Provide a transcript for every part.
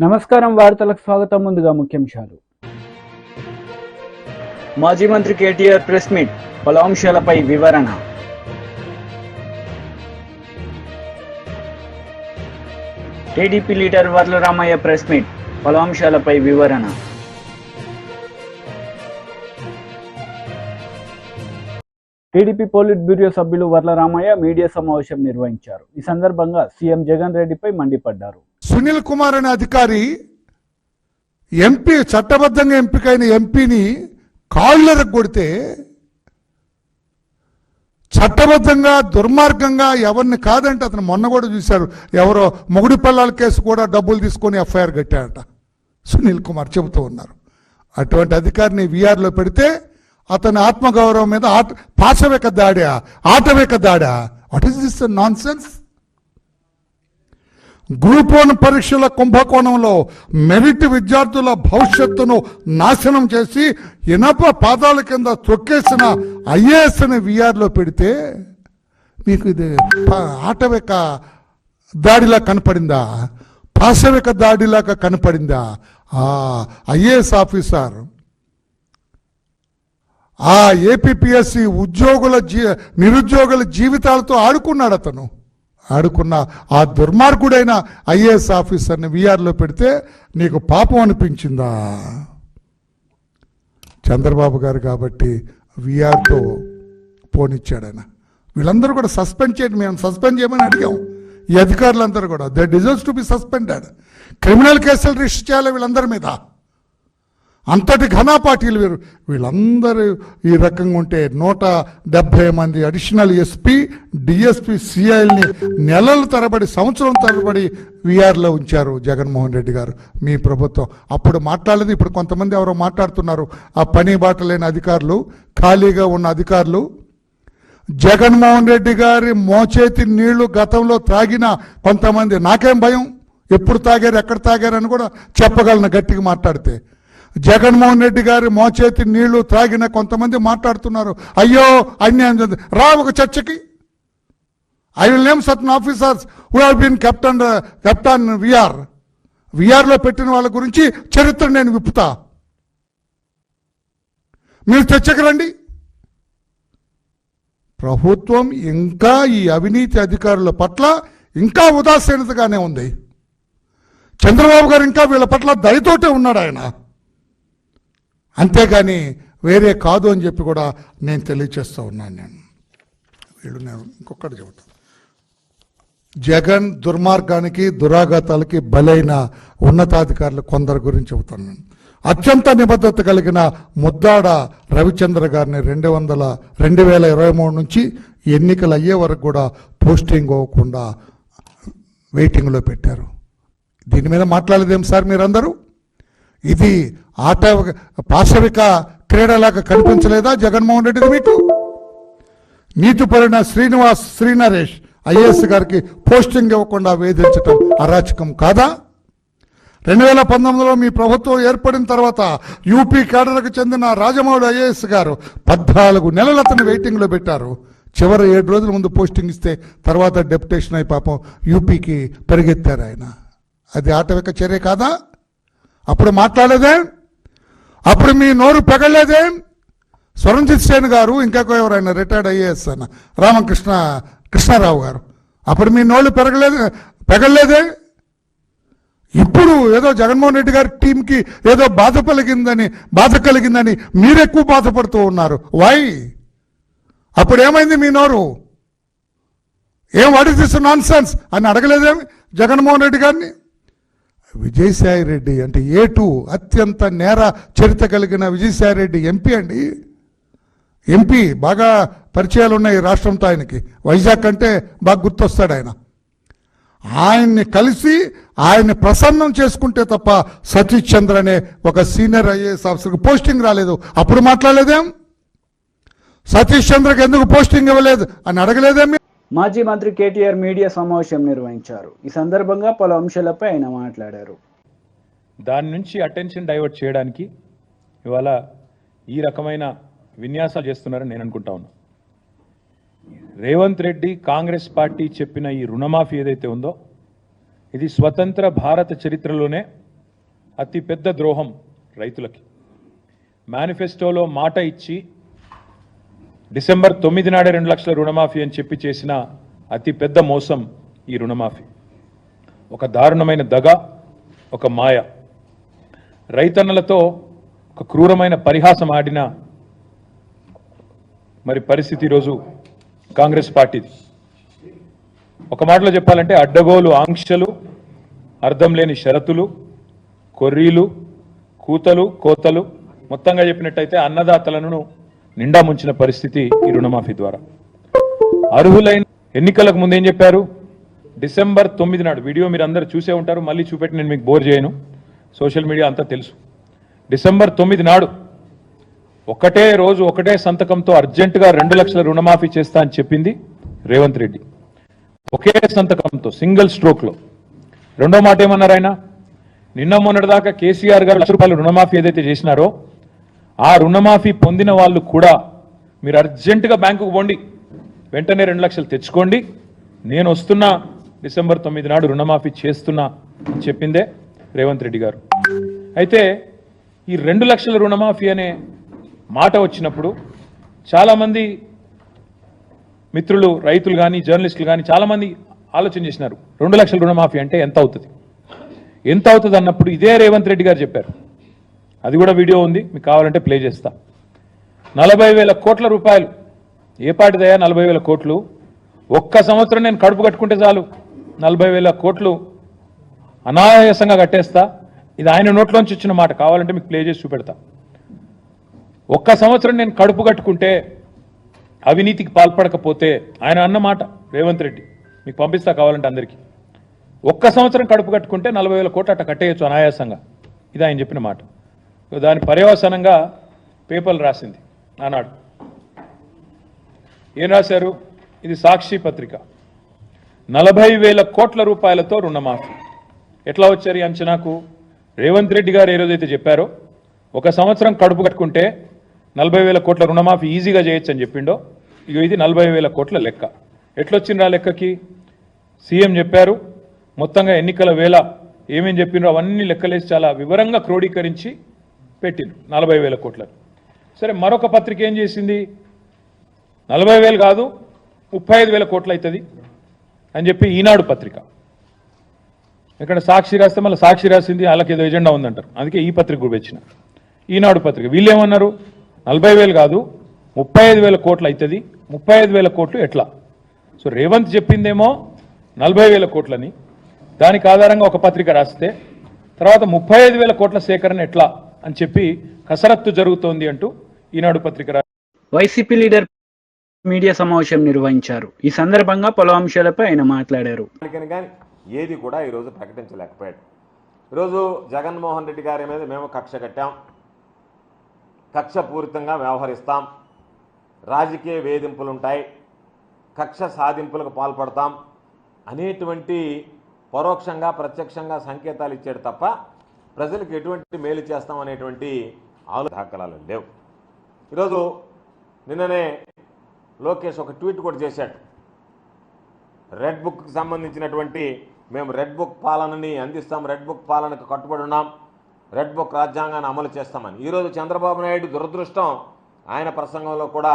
నమస్కారం వార్తలకు స్వాగతం. ముందుగా ముఖ్యాంశాలు. మాజీ మంత్రి కేటీఆర్ ప్రెస్ మీట్, పలు అంశాలపై వివరణ. TDP leader Varla Ramaiah press meet, పలు అంశాలపై వివరణ. టీడీపీ పోలిట్ బ్యూరో సభ్యులు వర్ల రామయ్య మీడియా సమావేశం నిర్వహించారు. ఈ సందర్భంగా సీఎం జగన్ రెడ్డిపై మండిపడ్డారు. సునీల్ కుమార్ అనే అధికారి ఎంపీ, చట్టబద్ధంగా ఎంపికైన ఎంపీని కాళ్ళకు కొడితే, చట్టబద్ధంగా దుర్మార్గంగా ఎవరిని కాదంటే అతను మొన్న కూడా చూశారు, ఎవరో మొగుడి పిల్లల కేసు కూడా డబ్బులు తీసుకొని ఎఫ్ఐఆర్ కట్టారట సునీల్ కుమార్ చెబుతూ ఉన్నారు. అటువంటి అధికారిని వీఆర్లో పెడితే అతని ఆత్మగౌరవం మీద పాశవిక దాడా, ఆటవిక దాడా? What is this nonsense? Group 1 పరీక్షల కుంభకోణంలో మెరిట్ విద్యార్థుల భవిష్యత్తును నాశనం చేసి ఇనప పాదాల కింద తొక్కేసిన ఐఏఎస్ని వీఆర్లో పెడితే మీకు ఇది ఆటవిక దాడిలా కనపడిందా? పాశవిక దాడిలాగా కనపడిందా? ఐఏఎస్ ఆఫీసర్ ఆ ఏపీపీఎస్సి నిరుద్యోగుల జీవితాలతో ఆడుకున్నాడు. అతను ఆడుకున్న ఆ దుర్మార్గుడైన ఐఏఎస్ ఆఫీసర్ని వీఆర్లో పెడితే నీకు పాపం అనిపించిందా? చంద్రబాబు గారు కాబట్టి వీఆర్తో పోనిచ్చాడు ఆయన. వీళ్ళందరూ కూడా సస్పెండ్ చేయండి, మేము సస్పెండ్ చేయమని అడిగాం. ఈ అధికారులందరూ కూడా they deserves to be suspended. Criminal కేసులు రిజిస్టర్ చేయాలి వీళ్ళందరి మీద. అంతటి ఘనాపాటీలు వీళ్ళందరూ ఈ రకంగా ఉంటే 170 మంది అడిషనల్ ఎస్పీ, డిఎస్పీ, సిఐల్ని నెలల తరబడి, సంవత్సరం తరబడి వీఆర్లో ఉంచారు జగన్మోహన్ రెడ్డి గారు, మీ ప్రభుత్వం. అప్పుడు మాట్లాడలేదు. ఇప్పుడు కొంతమంది ఎవరో మాట్లాడుతున్నారు, ఆ పని బాట లేని అధికారులు, ఖాళీగా ఉన్న అధికారులు. జగన్మోహన్ రెడ్డి గారి మోచేతి నీళ్లు గతంలో త్రాగిన కొంతమంది, నాకేం భయం, ఎప్పుడు తాగారు, ఎక్కడ తాగారని కూడా చెప్పగలను గట్టిగా మాట్లాడితే. జగన్మోహన్ రెడ్డి గారి మోచేతి నీళ్లు త్రాగిన కొంతమంది మాట్లాడుతున్నారు, అయ్యో అన్యాయం జరిగింది. రా ఒక చర్చకి. I will name certain officers who have been kept in వీఆర్లో పెట్టిన వాళ్ళ గురించి చరిత్ర నేను విప్పుతా. మీరు చర్చకి రండి. ప్రభుత్వం ఇంకా ఈ అవినీతి అధికారుల పట్ల ఇంకా ఉదాసీనతగానే ఉంది. చంద్రబాబు గారు ఇంకా వీళ్ళ పట్ల దయతోటే ఉన్నాడు ఆయన, అంతేగాని వేరే కాదు అని చెప్పి కూడా నేను తెలియచేస్తూ ఉన్నాను. నేను ఇంకొకటి చెబుతాను. జగన్ దుర్మార్గానికి, దురాఘాతాలకి బలైన ఉన్నతాధికారులు కొందరు గురించి చెబుతాను నేను. అత్యంత నిబద్ధత కలిగిన ముద్దాడ రవిచంద్ర గారిని 2023 నుంచి ఎన్నికలు అయ్యే వరకు కూడా పోస్టింగ్ అవ్వకుండా వెయిటింగ్లో పెట్టారు. దీని మీద మాట్లాడలేదేం సార్ మీరందరూ? ఇది పాశవిక క్రీడలాగా కనిపించలేదా జగన్మోహన్ రెడ్డికి మీకు? నీతిపరిన శ్రీనరేష్ ఐఏఎస్ గారికి పోస్టింగ్ ఇవ్వకుండా వేధించటం అరాచకం కాదా? 2019లో మీ ప్రభుత్వం ఏర్పడిన తర్వాత యూపీ కేడర్కు చెందిన రాజమౌళి ఐఏఎస్ గారు 14 నెలలు అతను వెయిటింగ్లో పెట్టారు. చివరి 7 రోజుల ముందు పోస్టింగ్ ఇస్తే తర్వాత డెప్యుటేషన్ అయి పాపం యూపీకి పరిగెత్తారు ఆయన. అది ఆటవిక చర్య కాదా? అప్పుడు మాట్లాడలేదే? అప్పుడు మీ నోరు పెగలేదే? స్వరంజిత్ సేన్ గారు, ఇంకొక ఎవరైనా రిటైర్డ్ ఐఏఎస్ అన్న కృష్ణారావు గారు, అప్పుడు మీ నోళ్ళు పెగలేదే? ఇప్పుడు ఏదో జగన్మోహన్ రెడ్డి గారి టీంకి ఏదో బాధ కలిగిందని మీరెక్కువ బాధపడుతూ ఉన్నారు. వై? అప్పుడు ఏమైంది మీ నోరు? What is this non sense అని అడగలేదేమి జగన్మోహన్ రెడ్డి గారిని? విజయసాయి రెడ్డి అంటే A2 అత్యంత నేర చరిత్ర కలిగిన విజయసాయి రెడ్డి ఎంపీ అండి. ఎంపీ బాగా పరిచయాలు ఉన్నాయి రాష్ట్రంతో ఆయనకి. వైజాగ్ అంటే బాగా గుర్తొస్తాడు ఆయన. ఆయన్ని కలిసి ఆయన్ని ప్రసన్నం చేసుకుంటే తప్ప సతీష్ చంద్ర అనే ఒక సీనియర్ ఐఏఎస్ ఆఫీసర్కి పోస్టింగ్ రాలేదు. అప్పుడు మాట్లాడలేదేం? సతీష్ చంద్రకి ఎందుకు పోస్టింగ్ ఇవ్వలేదు అని అడగలేదేం? మాజీ మంత్రి కేటీఆర్ మీడియా సమావేశం నిర్వహించారు. ఈ సందర్భంగా పలు అంశాలపై ఆయన మాట్లాడారు. దాని నుంచి అటెన్షన్ డైవర్ట్ చేయడానికి ఇవాళ ఈ రకమైన విన్యాసాలు చేస్తున్నారని నేను అనుకుంటా ఉన్నా. రేవంత్ రెడ్డి కాంగ్రెస్ పార్టీ చెప్పిన ఈ రుణమాఫీ ఏదైతే ఉందో ఇది స్వతంత్ర భారత చరిత్రలోనే అతి పెద్ద ద్రోహం రైతులకి. మేనిఫెస్టోలో మాట ఇచ్చి డిసెంబర్ 9 నాడే 2 లక్షల రుణమాఫీ అని చెప్పి చేసిన అతి పెద్ద మోసం ఈ రుణమాఫీ. ఒక దారుణమైన దగ, ఒక మాయ. రైతన్నలతో ఒక క్రూరమైన పరిహాసం ఆడిన మరి పరిస్థితి ఈరోజు కాంగ్రెస్ పార్టీది. ఒక మాటలో చెప్పాలంటే అడ్డగోలు ఆంక్షలు, అర్థం లేని షరతులు, కొర్రీలు, కూతలు, కోతలు, మొత్తంగా చెప్పినట్టయితే అన్నదాతలను నిండా ముంచిన పరిస్థితి ఈ రుణమాఫీ ద్వారా. అర్హులైన ఎన్నికలకు ముందు ఏం చెప్పారు? డిసెంబర్ 9 నాడు వీడియో మీరు అందరూ చూసే ఉంటారు, మళ్ళీ చూపెట్టి నేను మీకు బోర్ చేయను, సోషల్ మీడియా అంతా తెలుసు. డిసెంబర్ 9 నాడు ఒకటే రోజు ఒకటే సంతకంతో అర్జెంటుగా 2 లక్షల రుణమాఫీ చేస్తా అని చెప్పింది రేవంత్ రెడ్డి. ఒకే సంతకంతో సింగిల్ స్ట్రోక్లో. రెండో మాట ఏమన్నారు ఆయన? నిన్న మొన్నటిదాకా కేసీఆర్ గారు ₹1,00,000 రుణమాఫీ ఏదైతే చేసినారో ఆ రుణమాఫీ పొందిన వాళ్ళు కూడా మీరు అర్జెంటుగా బ్యాంకుకు పోండి, వెంటనే 2 లక్షలు తెచ్చుకోండి, నేను వస్తున్నా, డిసెంబర్ 9 నాడు రుణమాఫీ చేస్తున్నా అని చెప్పిందే రేవంత్ రెడ్డి గారు. అయితే ఈ 2 లక్షల రుణమాఫీ అనే మాట వచ్చినప్పుడు చాలామంది మిత్రులు, రైతులు కానీ జర్నలిస్టులు కానీ చాలామంది ఆలోచన చేసినారు, 2 లక్షల రుణమాఫీ అంటే ఎంత అవుతుంది, ఎంత అవుతుంది అన్నప్పుడు ఇదే రేవంత్ రెడ్డి గారు చెప్పారు. అది కూడా వీడియో ఉంది, మీకు కావాలంటే ప్లే చేస్తా. 40,000 కోట్ల రూపాయలు. ఏ పాటిదయ్యా 40,000 కోట్లు? ఒక్క సంవత్సరం నేను కడుపు కట్టుకుంటే చాలు 40,000 కోట్లు అనాయాసంగా కట్టేస్తా. ఇది ఆయన నోట్లోంచి వచ్చిన మాట, కావాలంటే మీకు ప్లే చేసి చూపెడతా. ఒక్క సంవత్సరం నేను కడుపు కట్టుకుంటే, అవినీతికి పాల్పడకపోతే, ఆయన అన్న మాట రేవంత్ రెడ్డి, మీకు పంపిస్తా కావాలంటే అందరికీ. ఒక్క సంవత్సరం కడుపు కట్టుకుంటే 40,000 కోట్లు అట్ట కట్టేయచ్చు అనాయాసంగా. ఇది ఆయన చెప్పిన మాట. దాని పర్యవసానంగా పేపర్లు రాసింది ఆనాడు. ఏం రాశారు? ఇది సాక్షి పత్రిక. 40,000 కోట్ల రూపాయలతో రుణమాఫీ. ఎట్లా వచ్చారు ఈ అంచనాకు? రేవంత్ రెడ్డి గారు ఏ రోజైతే చెప్పారో ఒక సంవత్సరం కడుపు కట్టుకుంటే 40,000 కోట్ల రుణమాఫీ ఈజీగా చేయొచ్చు అని చెప్పిండో, ఇక ఇది 40,000 కోట్ల లెక్క. ఎట్లొచ్చిండ్రా లెక్కకి? సీఎం చెప్పారు, మొత్తంగా ఎన్నికల వేళ ఏమేం చెప్పిండ్రో అవన్నీ లెక్కలేసి చాలా వివరంగా క్రోడీకరించి పెట్టిండ్రు 40,000 కోట్లని. సరే, మరొక పత్రిక ఏం చేసింది? 40,000 కాదు 35,000 కోట్లు అవుతుంది అని చెప్పి ఈనాడు పత్రిక. ఇక్కడ సాక్షి రాస్తే మళ్ళీ సాక్షి రాసింది వాళ్ళకి ఏదో ఎజెండా ఉందంటారు, అందుకే ఈ పత్రిక కూడా వచ్చిన. ఈనాడు పత్రిక వీళ్ళు ఏమన్నారు? 40,000 కాదు 35,000 కోట్లు అవుతుంది. 35,000 కోట్లు ఎట్లా? సో రేవంత్ చెప్పిందేమో 40,000 కోట్లని, దానికి ఆధారంగా ఒక పత్రిక రాస్తే తర్వాత 35,000 కోట్ల సేకరణ ఎట్లా అని చెప్పి కసరత్తు జరుగుతోంది అంటూ ఈనాడు పత్రిక. వైసీపీ లీడర్ మీడియా సమావేశం నిర్వహించారు. ఈ సందర్భంగా పలు అంశాలపై ఆయన మాట్లాడారు. కానీ ఏది కూడా ఈరోజు ప్రకటించలేకపోయాడు. ఈరోజు జగన్మోహన్ రెడ్డి గారి మీద మేము కక్ష కట్టాం, కక్షపూరితంగా వ్యవహరిస్తాం, రాజకీయ వేధింపులుంటాయి, కక్ష సాధింపులకు పాల్పడతాం అనేటువంటి పరోక్షంగా ప్రత్యక్షంగా సంకేతాలు ఇచ్చాడు తప్ప ప్రజలకు ఎటువంటి మేలు చేస్తాం అనేటువంటి దాఖలాలు లేవు. ఈరోజు నిన్ననే లోకేష్ ఒక ట్వీట్ కూడా చేశాడు. రెడ్ బుక్కి సంబంధించినటువంటి మేము రెడ్ బుక్ పాలనని అందిస్తాం, రెడ్ బుక్ పాలనకు కట్టుబడి ఉన్నాం, రెడ్ బుక్ రాజ్యాంగాన్ని అమలు చేస్తామని. ఈరోజు చంద్రబాబు నాయుడు దురదృష్టం, ఆయన ప్రసంగంలో కూడా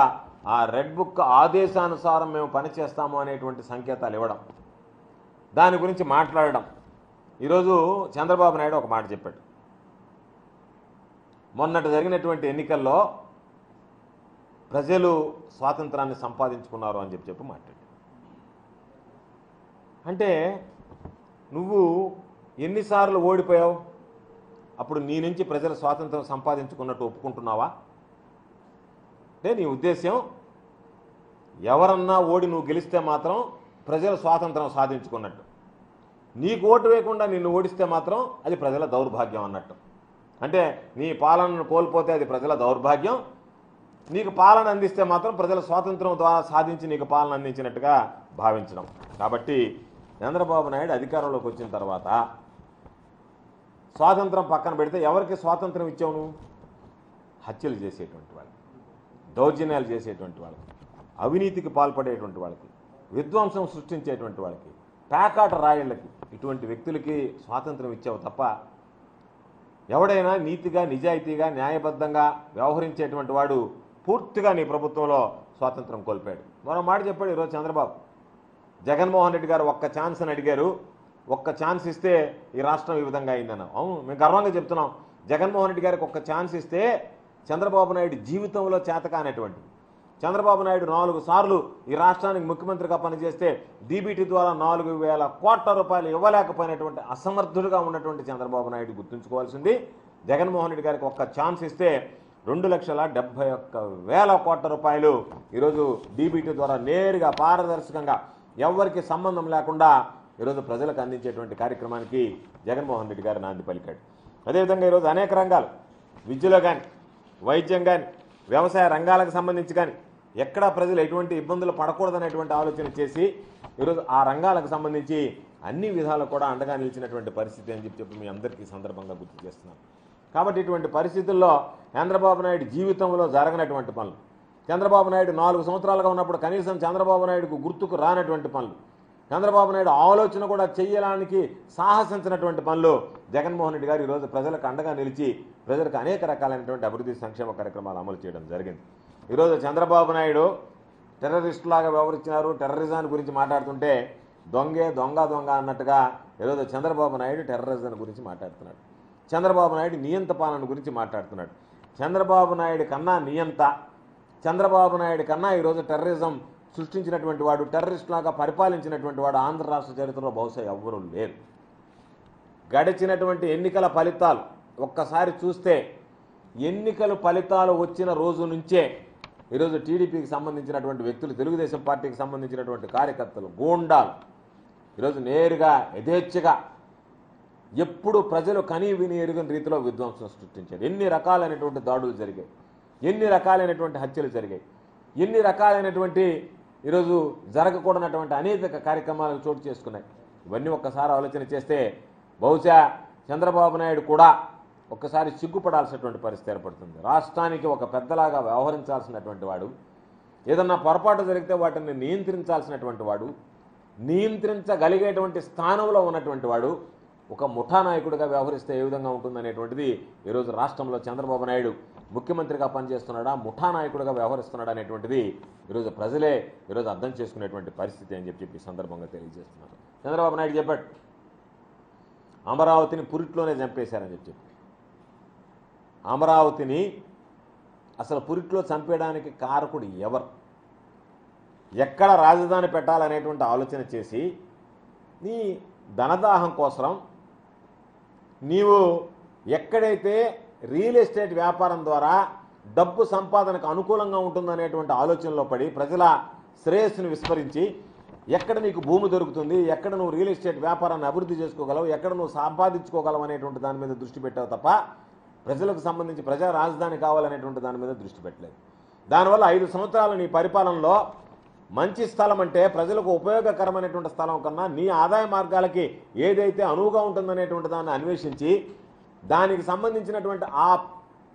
ఆ రెడ్ బుక్ ఆదేశానుసారం మేము పనిచేస్తాము అనేటువంటి సంకేతాలు ఇవ్వడం, దాని గురించి మాట్లాడడం. ఈరోజు చంద్రబాబు నాయుడు ఒక మాట చెప్పాడు, మొన్నటి జరిగినటువంటి ఎన్నికల్లో ప్రజలు స్వాతంత్రాన్ని సంపాదించుకున్నారు అని చెప్పి మాట్లాడు. అంటే నువ్వు ఎన్నిసార్లు ఓడిపోయావు? అప్పుడు నీ నుంచి ప్రజలు స్వాతంత్రం సంపాదించుకున్నట్టు ఒప్పుకుంటున్నావా? అంటే నీ ఉద్దేశం ఎవరన్నా ఓడి నువ్వు గెలిస్తే మాత్రం ప్రజలు స్వాతంత్రం సాధించుకున్నట్టు, నీకు ఓటు వేయకుండా నిన్ను ఓడిస్తే మాత్రం అది ప్రజల దౌర్భాగ్యం అన్నట్టు. అంటే నీ పాలనను కోల్పోతే అది ప్రజల దౌర్భాగ్యం, నీకు పాలన అందిస్తే మాత్రం ప్రజల స్వాతంత్రం ద్వారా సాధించి నీకు పాలన అందించినట్టుగా భావించడం. కాబట్టి చంద్రబాబు నాయుడు అధికారంలోకి వచ్చిన తర్వాత స్వాతంత్రం పక్కన పెడితే ఎవరికి స్వాతంత్రం ఇచ్చావు నువ్వు? హత్యలు చేసేటువంటి వాళ్ళకి, దౌర్జన్యాలు చేసేటువంటి వాళ్ళకి, అవినీతికి పాల్పడేటువంటి వాళ్ళకి, విధ్వంసం సృష్టించేటువంటి వాళ్ళకి, పేకాట రాయిళ్ళకి, ఇటువంటి వ్యక్తులకి స్వాతంత్రం ఇచ్చావు తప్ప ఎవడైనా నీతిగా నిజాయితీగా న్యాయబద్ధంగా వ్యవహరించేటువంటి వాడు పూర్తిగా నీ ప్రభుత్వంలో స్వాతంత్రం కోల్పోయాడు. మరో మాట చెప్పాడు ఈరోజు చంద్రబాబు. జగన్మోహన్ రెడ్డి గారు ఒక్క ఛాన్స్ అని అడిగారు, ఒక్క ఛాన్స్ ఇస్తే ఈ రాష్ట్రం ఈ విధంగా అయిందన్నాం. అవును, మేము గర్వంగా చెప్తున్నాం. జగన్మోహన్ రెడ్డి గారికి ఒక్క ఛాన్స్ ఇస్తే చంద్రబాబు నాయుడు జీవితంలో చేతకానటువంటి చంద్రబాబు నాయుడు 4 సార్లు ఈ రాష్ట్రానికి ముఖ్యమంత్రిగా పనిచేస్తే డీబీటీ ద్వారా 4,000 కోట్ల రూపాయలు ఇవ్వలేకపోయినటువంటి అసమర్థుడుగా ఉన్నటువంటి చంద్రబాబు నాయుడు గుర్తుంచుకోవాల్సింది. జగన్మోహన్ రెడ్డి గారికి ఒక్క ఛాన్స్ ఇస్తే 2,71,000 కోట్ల రూపాయలు ఈరోజు డీబీటీ ద్వారా నేరుగా పారదర్శకంగా ఎవరికి సంబంధం లేకుండా ఈరోజు ప్రజలకు అందించేటువంటి కార్యక్రమానికి జగన్మోహన్ రెడ్డి గారు నాంది పలికాడు. అదేవిధంగా ఈరోజు అనేక రంగాలు, విద్యలో కానీ, వైద్యం కానీ, వ్యవసాయ రంగాలకు సంబంధించి కానీ ఎక్కడా ప్రజలు ఎటువంటి ఇబ్బందులు పడకూడదనేటువంటి ఆలోచన చేసి ఈరోజు ఆ రంగాలకు సంబంధించి అన్ని విధాలు కూడా అండగా నిలిచినటువంటి పరిస్థితి అని చెప్పి మీ అందరికీ సందర్భంగా గుర్తు చేస్తున్నాను. కాబట్టి ఇటువంటి పరిస్థితుల్లో చంద్రబాబు నాయుడు జీవితంలో జరగనటువంటి పనులు, చంద్రబాబు నాయుడు 4 సంవత్సరాలుగా ఉన్నప్పుడు కనీసం చంద్రబాబు నాయుడుకు గుర్తుకు రానటువంటి పనులు, చంద్రబాబు నాయుడు ఆలోచన కూడా చేయడానికి సాహసించినటువంటి పనులు జగన్మోహన్ రెడ్డి గారు ఈరోజు ప్రజలకు అండగా నిలిచి ప్రజలకు అనేక రకాలైనటువంటి అభివృద్ధి సంక్షేమ కార్యక్రమాలు అమలు చేయడం జరిగింది. ఈరోజు చంద్రబాబు నాయుడు టెర్రరిస్టులాగా వ్యవహరించినారు, టెర్రరిజం గురించి మాట్లాడుతుంటే దొంగ అన్నట్టుగా ఈరోజు చంద్రబాబు నాయుడు టెర్రరిజం గురించి మాట్లాడుతున్నాడు. చంద్రబాబు నాయుడు నియంత పాలన గురించి మాట్లాడుతున్నాడు. చంద్రబాబు నాయుడు కన్నా నియంత, చంద్రబాబు నాయుడు కన్నా ఈరోజు టెర్రరిజం సృష్టించినటువంటి వాడు, టెర్రరిస్టులాగా పరిపాలించినటువంటి వాడు ఆంధ్ర రాష్ట్ర చరిత్రలో బహుశా ఎవ్వరూ లేరు. గడిచినటువంటి ఎన్నికల ఫలితాలు ఒక్కసారి చూస్తే ఎన్నికల ఫలితాలు వచ్చిన రోజు నుంచే ఈరోజు టీడీపీకి సంబంధించినటువంటి వ్యక్తులు, తెలుగుదేశం పార్టీకి సంబంధించినటువంటి కార్యకర్తలు, గూండాలు ఈరోజు నేరుగా యథేచ్ఛగా ఎప్పుడు ప్రజలు కనీ విని ఎరుగని రీతిలో విధ్వంసం సృష్టించారు. ఎన్ని రకాలైనటువంటి దాడులు జరిగాయి, ఎన్ని రకాలైనటువంటి హత్యలు జరిగాయి, ఎన్ని రకాలైనటువంటి ఈరోజు జరగకూడనటువంటి అనేక కార్యక్రమాలు చోటు చేసుకున్నాయి. ఇవన్నీ ఒక్కసారి ఆలోచన చేస్తే బహుశా చంద్రబాబు నాయుడు కూడా ఒక్కసారి సిగ్గుపడాల్సినటువంటి పరిస్థితి ఏర్పడుతుంది. రాష్ట్రానికి ఒక పెద్దలాగా వ్యవహరించాల్సినటువంటి వాడు, ఏదన్నా పొరపాటు జరిగితే వాటిని నియంత్రించాల్సినటువంటి వాడు, నియంత్రించగలిగేటువంటి స్థానంలో ఉన్నటువంటి వాడు ఒక ముఠా నాయకుడిగా వ్యవహరిస్తే ఏ విధంగా ఉంటుందనేటువంటిది ఈరోజు రాష్ట్రంలో చంద్రబాబు నాయుడు ముఖ్యమంత్రిగా పనిచేస్తున్నాడా, ముఠా నాయకుడిగా వ్యవహరిస్తున్నాడా అనేటువంటిది ఈరోజు ప్రజలే ఈరోజు అర్థం చేసుకునేటువంటి పరిస్థితి అని చెప్పి సందర్భంగా తెలియజేస్తున్నారు. చంద్రబాబు నాయుడు చెప్పాడు, అమరావతిని పురిట్లోనే చంపేశారని చెప్పి. అమరావతిని అసలు పురిట్లో చంపేయడానికి కారకుడు ఎవరు, ఎక్కడ రాజధాని పెట్టాలనేటువంటి ఆలోచన చేసి నీ ధనదాహం కోసం నీవు ఎక్కడైతే రియల్ ఎస్టేట్ వ్యాపారం ద్వారా డబ్బు సంపాదనకు అనుకూలంగా ఉంటుందనేటువంటి ఆలోచనలో పడి ప్రజల శ్రేయస్సును విస్మరించి ఎక్కడ నీకు భూమి దొరుకుతుంది, ఎక్కడ నువ్వు రియల్ ఎస్టేట్ వ్యాపారాన్ని అభివృద్ధి చేసుకోగలవు, ఎక్కడ నువ్వు సంపాదించుకోగలవు అనేటువంటి దాని మీద దృష్టి పెట్టావు తప్ప ప్రజలకు సంబంధించి ప్రజా రాజధాని కావాలనేటువంటి దాని మీద దృష్టి పెట్టలేదు. దానివల్ల 5 సంవత్సరాలు నీ పరిపాలనలో మంచి స్థలం అంటే ప్రజలకు ఉపయోగకరమైనటువంటి స్థలం కన్నా నీ ఆదాయ మార్గాలకి ఏదైతే అనువుగా ఉంటుందనేటువంటి దాన్ని అన్వేషించి దానికి సంబంధించినటువంటి ఆ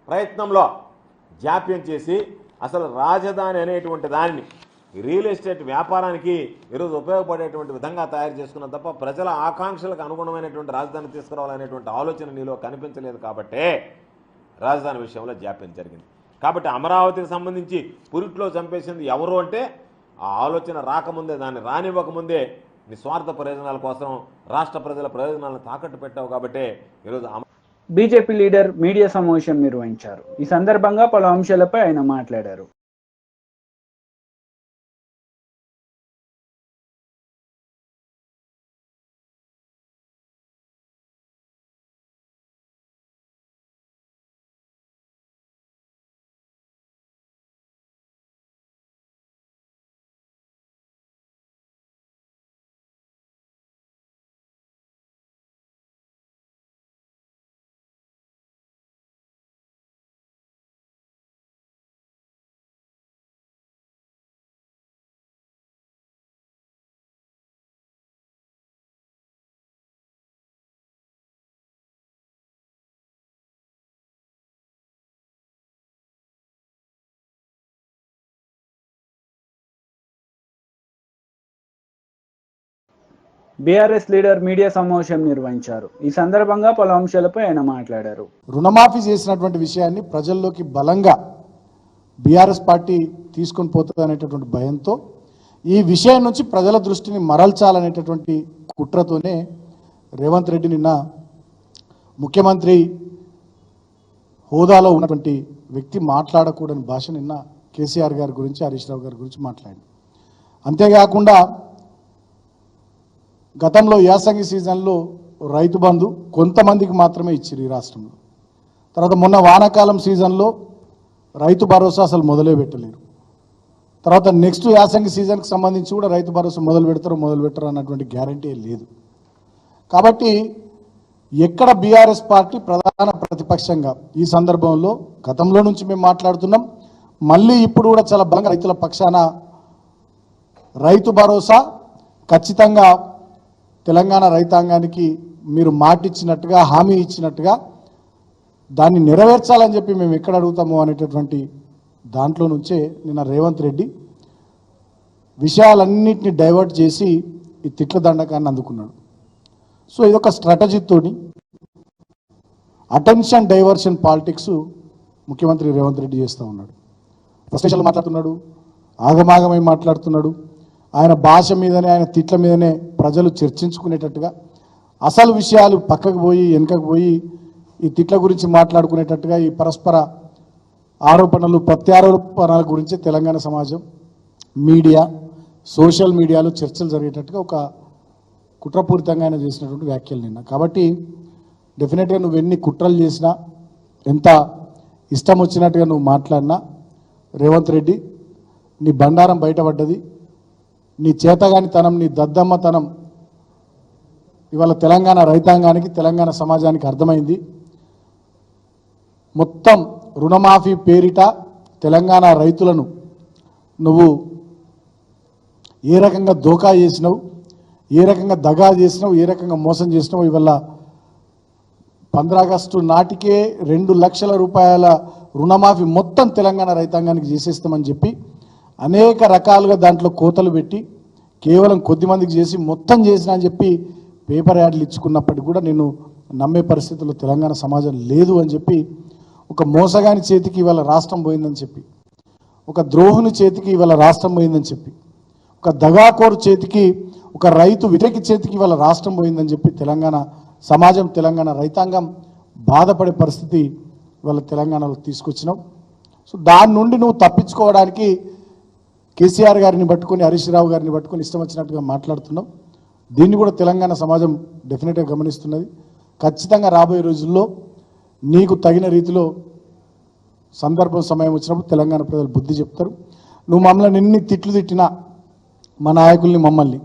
ప్రయత్నంలో జాప్యం చేసి అసలు రాజధాని అనేటువంటి దానిని రియల్ ఎస్టేట్ వ్యాపారానికి ఈరోజు ఉపయోగపడేటువంటి విధంగా తయారు చేసుకున్న తప్ప ప్రజల ఆకాంక్షలకు అనుగుణమైనటువంటి రాజధాని తీసుకురావాలనేటువంటి ఆలోచన నీలో కనిపించలేదు. కాబట్టే రాజధాని విషయంలో జాప్యం జరిగింది. కాబట్టి అమరావతికి సంబంధించి పురిట్లో చంపేసింది ఎవరు అంటే ఆ ఆలోచన రాకముందే, దాన్ని రానివ్వకముందే నిస్వార్థ ప్రయోజనాల కోసం రాష్ట్ర ప్రజల ప్రయోజనాలను తాకట్టు పెట్టావు. కాబట్టే ఈరోజు బీజేపీ లీడర్ మీడియా సమావేశం నిర్వహించారు. ఈ సందర్భంగా పలు అంశాలపై ఆయన మాట్లాడారు. బీఆర్ఎస్ లీడర్ మీడియా సమావేశం నిర్వహించారు. ఈ సందర్భంగా పలు అంశాలపై ఆయన మాట్లాడారు. రుణమాఫీ చేసినటువంటి విషయాన్ని ప్రజల్లోకి బలంగా బీఆర్ఎస్ పార్టీ తీసుకొని పోతుంది అనేటటువంటి భయంతో ఈ విషయం నుంచి ప్రజల దృష్టిని మరల్చాలనేటటువంటి కుట్రతోనే రేవంత్ రెడ్డి నిన్న ముఖ్యమంత్రి హోదాలో ఉన్నటువంటి వ్యక్తి మాట్లాడకూడని భాష నిన్న కేసీఆర్ గారి గురించి, హరీష్ రావు గారి గురించి మాట్లాడింది. అంతేకాకుండా గతంలో యాసంగి సీజన్లో రైతు బంధు కొంతమందికి మాత్రమే ఇచ్చారు ఈ రాష్ట్రంలో. తర్వాత మొన్న వానాకాలం సీజన్లో రైతు భరోసా అసలు మొదలే పెట్టలేరు. తర్వాత నెక్స్ట్ యాసంగి సీజన్కి సంబంధించి కూడా రైతు భరోసా మొదలు పెట్టరు అన్నటువంటి గ్యారంటీ లేదు. కాబట్టి ఎక్కడ బీఆర్ఎస్ పార్టీ ప్రధాన ప్రతిపక్షంగా ఈ సందర్భంలో గతంలో నుంచి మేము మాట్లాడుతున్నాం, మళ్ళీ ఇప్పుడు కూడా చాలా బలంగా రైతుల పక్షాన రైతు భరోసా ఖచ్చితంగా తెలంగాణ రైతాంగానికి మీరు మాటిచ్చినట్టుగా, హామీ ఇచ్చినట్టుగా దాన్ని నెరవేర్చాలని చెప్పి మేము ఎక్కడ అడుగుతాము అనేటటువంటి దాంట్లో నుంచే నిన్న రేవంత్ రెడ్డి విషయాలన్నింటినీ డైవర్ట్ చేసి ఈ తిట్ల దండకాన్ని అందుకున్నాడు. సో ఇదొక స్ట్రాటజీతోని అటెన్షన్ డైవర్షన్ పాలిటిక్స్ ముఖ్యమంత్రి రేవంత్ రెడ్డి చేస్తూ ఉన్నాడు. ఫ్రస్ట్రేషన్లు మాట్లాడుతున్నాడు, ఆగమాగమై మాట్లాడుతున్నాడు. ఆయన భాష మీదనే, ఆయన తిట్ల మీదనే ప్రజలు చర్చించుకునేటట్టుగా, అసలు విషయాలు పక్కకు పోయి వెనుకకు పోయి ఈ తిట్ల గురించి మాట్లాడుకునేటట్టుగా, ఈ పరస్పర ఆరోపణలు ప్రత్యారోపణల గురించి తెలంగాణ సమాజం, మీడియా, సోషల్ మీడియాలో చర్చలు జరిగేటట్టుగా ఒక కుట్రపూరితంగా ఆయన చేసినటువంటి వ్యాఖ్యలు నిన్న. కాబట్టి డెఫినెట్గా నువ్వు ఎన్ని కుట్రలు చేసినా, ఎంత ఇష్టం వచ్చినట్టుగా నువ్వు మాట్లాడినా, రేవంత్ రెడ్డి నీ బండారం బయటపడ్డది. నీ చేతగానితనం, నీ దద్దమ్మతనం ఇవాళ తెలంగాణ రైతాంగానికి, తెలంగాణ సమాజానికి అర్థమైంది. మొత్తం రుణమాఫీ పేరిట తెలంగాణ రైతులను నువ్వు ఏ రకంగా దోకా చేసినావు, ఏ రకంగా దగా చేసినావు, ఏ రకంగా మోసం చేసినావు. ఇవాళ 15 ఆగస్టు నాటికే 2 లక్షల రూపాయల రుణమాఫీ మొత్తం తెలంగాణ రైతాంగానికి చేసేస్తామని చెప్పి అనేక రకాలుగా దాంట్లో కోతలు పెట్టి కేవలం కొద్దిమందికి చేసి మొత్తం చేసినా అని చెప్పి పేపర్ యాడ్లు ఇచ్చుకున్నప్పటికీ కూడా నేను నమ్మే పరిస్థితుల్లో తెలంగాణ సమాజం లేదు అని చెప్పి, ఒక మోసగాని చేతికి ఇవాళ రాష్ట్రం పోయిందని చెప్పి, ఒక ద్రోహుని చేతికి ఇవాళ రాష్ట్రం పోయిందని చెప్పి, ఒక దగాకోరు చేతికి, ఒక రైతు విటకి చేతికి ఇవాళ రాష్ట్రం పోయిందని చెప్పి తెలంగాణ సమాజం, తెలంగాణ రైతాంగం బాధపడే పరిస్థితి ఇవాళ తెలంగాణలో తీసుకొచ్చినావు. సో దాని నుండి నువ్వు తప్పించుకోవడానికి కేసీఆర్ గారిని పట్టుకొని, హరీష్ రావు గారిని పట్టుకొని ఇష్టం వచ్చినట్టుగా మాట్లాడుతున్నావు. దీన్ని కూడా తెలంగాణ సమాజం డెఫినెట్గా గమనిస్తున్నది. ఖచ్చితంగా రాబోయే రోజుల్లో నీకు తగిన రీతిలో సందర్భం, సమయం వచ్చినప్పుడు తెలంగాణ ప్రజలు బుద్ధి చెప్తారు. నువ్వు మమ్మల్ని ఎన్ని తిట్లు తిట్టినా, మా నాయకుల్ని, మమ్మల్ని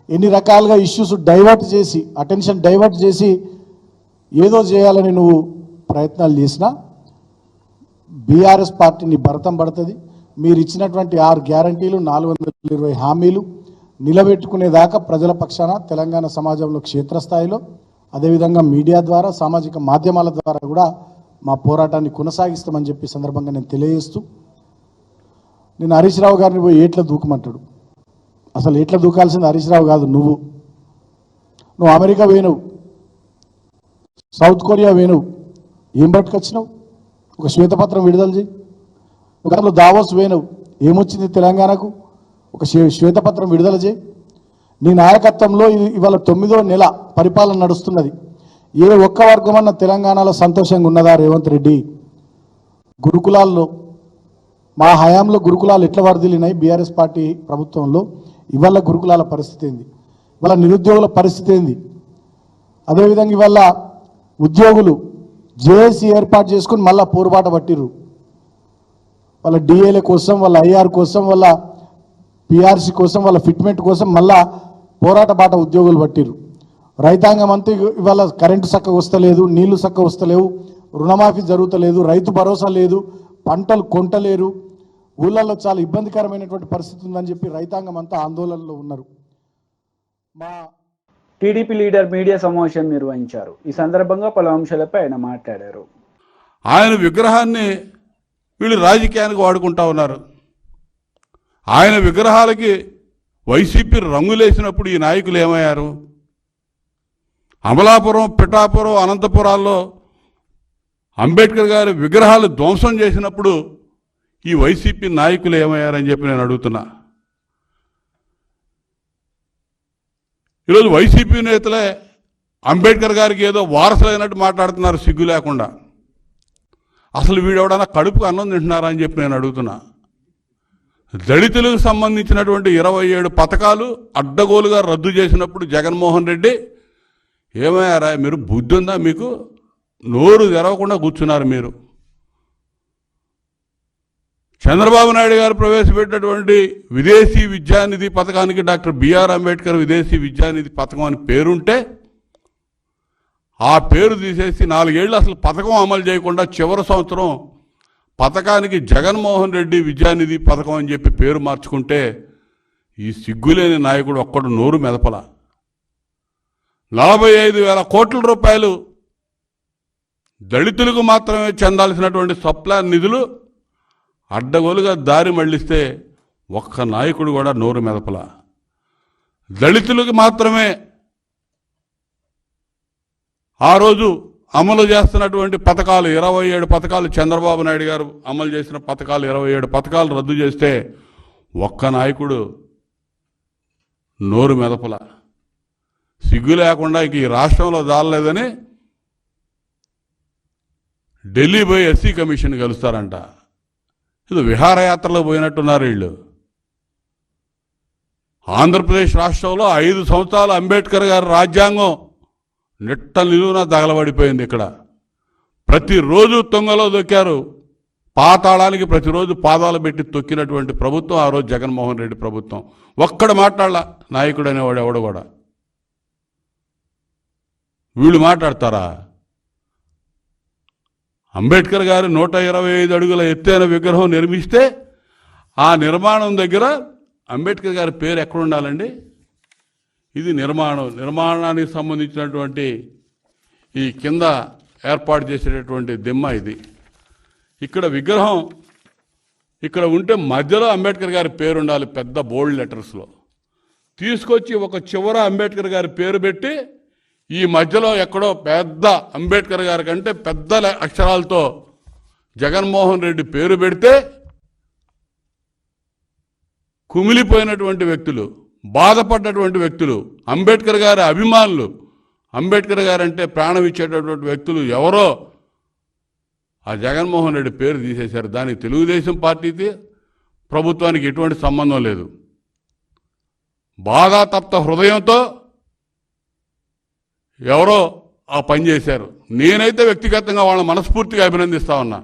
ఎన్ని రకాలుగా ఇష్యూస్ డైవర్ట్ చేసి, అటెన్షన్ డైవర్ట్ చేసి ఏదో చేయాలని నువ్వు ప్రయత్నాలు చేసినా బీఆర్ఎస్ పార్టీని భరతం పడుతుంది. మీరు ఇచ్చినటువంటి 6 గ్యారంటీలు, 420 హామీలు నిలబెట్టుకునేదాకా ప్రజల పక్షాన తెలంగాణ సమాజంలో క్షేత్రస్థాయిలో, అదేవిధంగా మీడియా ద్వారా, సామాజిక మాధ్యమాల ద్వారా కూడా మా పోరాటాన్ని కొనసాగిస్తామని చెప్పి సందర్భంగా నేను తెలియజేస్తూ, నేను హరీష్ రావు గారిని పోయి ఏట్లా దూకమంటాడు. అసలు ఏట్లా దూకాల్సింది హరీష్ రావు కాదు, నువ్వు అమెరికా పోయినవు, సౌత్ కొరియా పోయినవు, ఏం పట్టుకొచ్చినావు? ఒక శ్వేతపత్రం విడుదల చేయి. గతంలో దావోస్ పోయినవు, ఏమొచ్చింది తెలంగాణకు? ఒక శ్వేతపత్రం విడుదల చేయి. నీ నాయకత్వంలో ఇవాళ 9వ నెల పరిపాలన నడుస్తున్నది. ఏ ఒక్క వర్గమన్న తెలంగాణలో సంతోషంగా ఉన్నదా రేవంత్ రెడ్డి? గురుకులాల్లో, మా హయాంలో గురుకులాలు ఎట్లా వరదిలినాయి బీఆర్ఎస్ పార్టీ ప్రభుత్వంలో, ఇవాళ గురుకులాల పరిస్థితి ఏంది? ఇవాళ నిరుద్యోగుల పరిస్థితి ఏంది? అదేవిధంగా ఇవాళ ఉద్యోగులు జేఏసీ ఏర్పాటు చేసుకుని మళ్ళా పోరుబాట పట్టిర్రు. వాళ్ళ డిఏల కోసం, వాళ్ళ ఐఆర్ కోసం, వాళ్ళ పిఆర్సీ కోసం, వాళ్ళ ఫిట్మెంట్ కోసం మళ్ళా పోరాట బాట ఉద్యోగులు పట్టిర్రు. రైతాంగం అంతా ఇవాళ కరెంటు చక్కగా వస్తలేదు, నీళ్లు చక్కగా వస్తలేవు, రుణమాఫీ జరుగుతలేదు, రైతు భరోసా లేదు, పంటలు కొంటలేరు, ఊళ్ళల్లో చాలా ఇబ్బందికరమైనటువంటి పరిస్థితి ఉందని చెప్పి రైతాంగం అంతా ఆందోళనలో ఉన్నారు. టీడీపీ లీడర్ మీడియా సమావేశం నిర్వహించారు. ఈ సందర్భంగా పలు అంశాలపై ఆయన మాట్లాడారు. ఆయన విగ్రహాన్ని వీళ్ళు రాజకీయానికి వాడుకుంటా ఉన్నారు. ఆయన విగ్రహాలకి వైసీపీ రంగులేసినప్పుడు ఈ నాయకులు ఏమయ్యారు? అమలాపురం, పిఠాపురం, అనంతపురాల్లో అంబేద్కర్ గారి విగ్రహాలు ధ్వంసం చేసినప్పుడు ఈ వైసీపీ నాయకులు ఏమయ్యారని చెప్పి నేను అడుగుతున్నా. ఈరోజు వైసీపీ నేతలే అంబేద్కర్ గారికి ఏదో వారసులైనట్టు మాట్లాడుతున్నారు సిగ్గు లేకుండా. అసలు వీడెవడన్నా కడుపుకు అన్నం తింటున్నారా అని చెప్పి నేను అడుగుతున్నా. దళితులకు సంబంధించినటువంటి 27 పథకాలు అడ్డగోలుగా రద్దు చేసినప్పుడు జగన్మోహన్ రెడ్డి ఏమయ్యారా, మీరు బుద్ధి ఉందా మీకు? నోరు తెరవకుండా కూర్చున్నారు మీరు. చంద్రబాబు నాయుడు గారు ప్రవేశపెట్టినటువంటి విదేశీ విద్యానిధి పథకానికి డాక్టర్ బిఆర్ అంబేద్కర్ విదేశీ విద్యానిధి పథకం అని పేరుంటే ఆ పేరు తీసేసి 4 ఏళ్ళు అసలు పథకం అమలు చేయకుండా చివరి సంవత్సరం పథకానికి జగన్మోహన్ రెడ్డి విద్యానిధి పథకం అని చెప్పి పేరు మార్చుకుంటే ఈ సిగ్గులేని నాయకుడు ఒక్కడు నోరు మెదపల. 45,000 కోట్ల రూపాయలు దళితులకు మాత్రమే చెందాల్సినటువంటి సప్లాన్ నిధులు అడ్డగోలుగా దారి మళ్లిస్తే ఒక్క నాయకుడు కూడా నోరు మెదపల. దళితులకు మాత్రమే ఆ రోజు అమలు చేస్తున్నటువంటి పథకాలు 27 పథకాలు చంద్రబాబు నాయుడు గారు అమలు చేసిన పథకాలు 27 పథకాలు రద్దు చేస్తే ఒక్క నాయకుడు నోరు మెదపల. సిగ్గు లేకుండా ఇంక ఈ రాష్ట్రంలో దాలలేదని ఢిల్లీ పోయి ఎస్సీ కమిషన్ కలుస్తారంట. ఇది విహారయాత్రలో పోయినట్టున్నారు వీళ్ళు. ఆంధ్రప్రదేశ్ రాష్ట్రంలో 5 సంవత్సరాలు అంబేద్కర్ గారి రాజ్యాంగం నిట్ట నిలువున తగలబడిపోయింది. ఇక్కడ ప్రతిరోజు తొంగలో దొక్కారు, పాతాళానికి ప్రతిరోజు పాదాలు పెట్టి తొక్కినటువంటి ప్రభుత్వం ఆ రోజు జగన్మోహన్ రెడ్డి ప్రభుత్వం. ఒక్కడు మాట్లాడలా నాయకుడు అనేవాడు ఎవడు కూడా. వీళ్ళు మాట్లాడతారా? అంబేద్కర్ గారు 125 అడుగుల ఎత్తైన విగ్రహం నిర్మిస్తే ఆ నిర్మాణం దగ్గర అంబేద్కర్ గారి పేరు ఎక్కడ ఉండాలండి? ఇది నిర్మాణానికి సంబంధించినటువంటి ఈ కింద ఏర్పాటు చేసేటటువంటి దిమ్మ ఇది. ఇక్కడ విగ్రహం ఇక్కడ ఉంటే మధ్యలో అంబేద్కర్ గారి పేరు ఉండాలి పెద్ద బోల్డ్ లెటర్స్లో. తీసుకొచ్చి ఒక చివర అంబేద్కర్ గారి పేరు పెట్టి ఈ మధ్యలో ఎక్కడో పెద్ద అంబేద్కర్ గారి కంటే పెద్ద అక్షరాలతో జగన్మోహన్ రెడ్డి పేరు పెడితే కుమిలిపోయినటువంటి వ్యక్తులు, బాధపడ్డటువంటి వ్యక్తులు, అంబేద్కర్ గారి అభిమానులు, అంబేద్కర్ గారు అంటే ప్రాణం ఇచ్చేటటువంటి వ్యక్తులు ఎవరో ఆ జగన్మోహన్ రెడ్డి పేరు తీసేశారు. దానికి తెలుగుదేశం పార్టీకి ప్రభుత్వానికి ఎటువంటి సంబంధం లేదు. బాధాతప్త హృదయంతో ఎవరో ఆ పని చేశారు. నేనైతే వ్యక్తిగతంగా వాళ్ళని మనస్ఫూర్తిగా అభినందిస్తా ఉన్నా.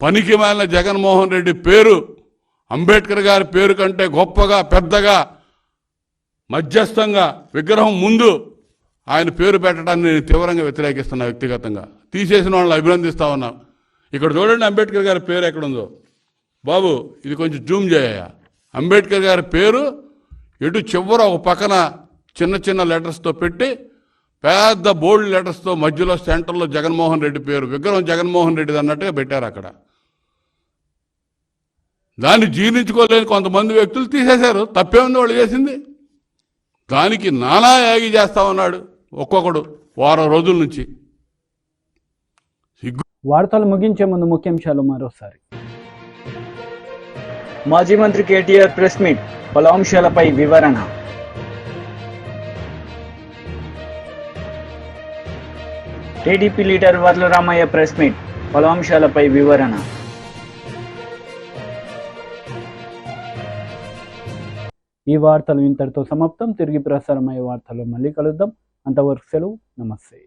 పనికి మాలిన జగన్మోహన్ రెడ్డి పేరు అంబేద్కర్ గారి పేరు కంటే గొప్పగా, పెద్దగా, మధ్యస్థంగా విగ్రహం ముందు ఆయన పేరు పెట్టడాన్ని నేను తీవ్రంగా వ్యతిరేకిస్తున్నా. వ్యక్తిగతంగా తీసేసిన వాళ్ళని అభినందిస్తా ఉన్నా. ఇక్కడ చూడండి అంబేద్కర్ గారి పేరు ఎక్కడుందో. బాబు ఇది కొంచెం జూమ్ చేయ. అంబేద్కర్ గారి పేరు ఎటు చివర ఒక పక్కన చిన్న చిన్న లెటర్స్తో పెట్టి పెద్ద బోల్డ్ లెటర్స్తో మధ్యలో సెంటర్లో జగన్మోహన్ రెడ్డి పేరు, విగ్రహం జగన్మోహన్ రెడ్డిది అన్నట్టుగా పెట్టారు అక్కడ. దాన్ని జీర్ణించుకోలేని కొంతమంది వ్యక్తులు తీసేశారు. తప్పేముంది వాళ్ళు చేసింది? దానికి నానా యాగి చేస్తా ఉన్నాడు ఒక్కొక్కడు వారం రోజుల నుంచి. వార్తలు ముగించే ముందు ముఖ్యాంశాలు మరోసారి. మాజీ మంత్రి కేటీఆర్ ప్రెస్ మీట్, పలు అంశాలపై వివరణ. TDP leader Varla Ramaiah press meet, పలు అంశాలపై వివరణ. ఈ వార్తలు ఇంతటితో సమాప్తం. తిరిగి ప్రసారమయ్యే వార్తలు మళ్ళీ కలుద్దాం. అంతవరకు సెలవు. నమస్తే.